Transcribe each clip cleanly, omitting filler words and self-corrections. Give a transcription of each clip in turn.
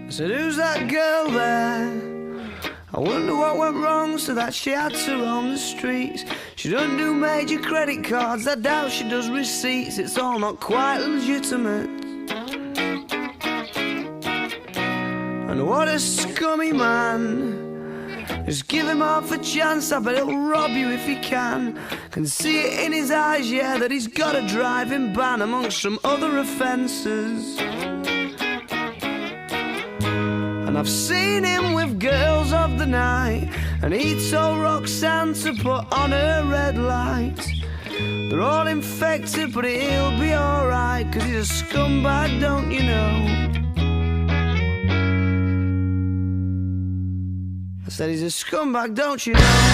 I said, who's that girl there? I wonder what went wrong so that she had to roam the streets. She doesn't do major credit cards, I doubt she does receipts. It's all not quite legitimate. And what a scummy man. Just give him half a chance, I bet he'll rob you if he can. Can see it in his eyes, yeah, that he's got a driving ban amongst some other offences. And I've seen him with girls of the night, and he told Roxanne to put on her red light. They're all infected, but he'll be alright, 'cause he's a scumbag, don't you know? I said he's a scumbag, don't you know?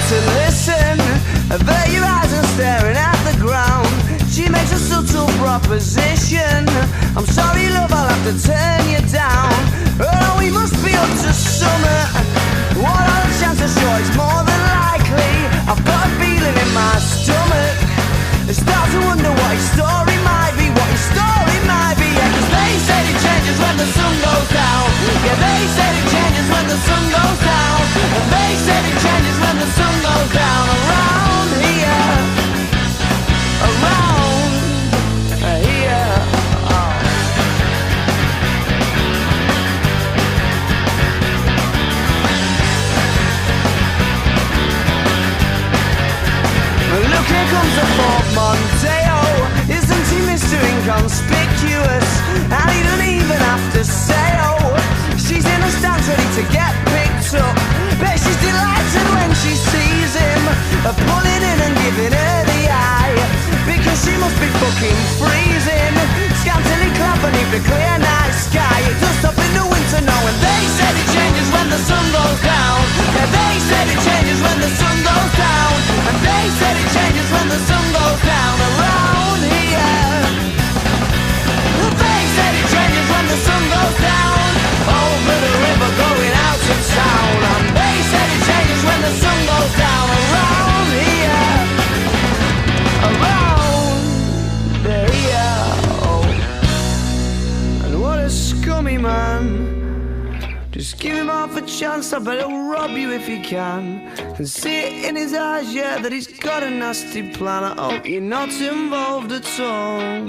To listen, avert your eyes and staring at the ground. She makes a subtle proposition. I'm sorry, love, I'll have to turn you down. Oh, we must be up to summer. What are the chances? Sure, it's more than likely. I've got a feeling in my stomach. I start to wonder what his story might be, what his story might be. Yeah, 'cause they said it changes when the sun goes down. Yeah, they said it changes when the sun goes down. And they said it changes when the sun goes down. Around here, around here. Oh. Look, here comes the portmanteau. Isn't he Mr. Inconspicuous? And he doesn't even have to say, oh. She's in a stance ready to get picked up. Bet she's delighted when she sees him, pulling in and giving her the eye, because she must be fucking freezing, scantily clad beneath the clear night sky. It does stop in the winter now, and they said it changes when the sun goes down. Yeah, they said it changes when the sun goes down. And they said it changes when the sun goes down. Around here, they said it changes when the sun goes down. Over the river going out to town. And they said it changes when the sun goes down. Around here, around here. Oh. And what a scummy man. Just give him half a chance, I bet he'll rob you if he can. And see it in his eyes, yeah, that he's got a nasty plan. I hope you're not involved at all.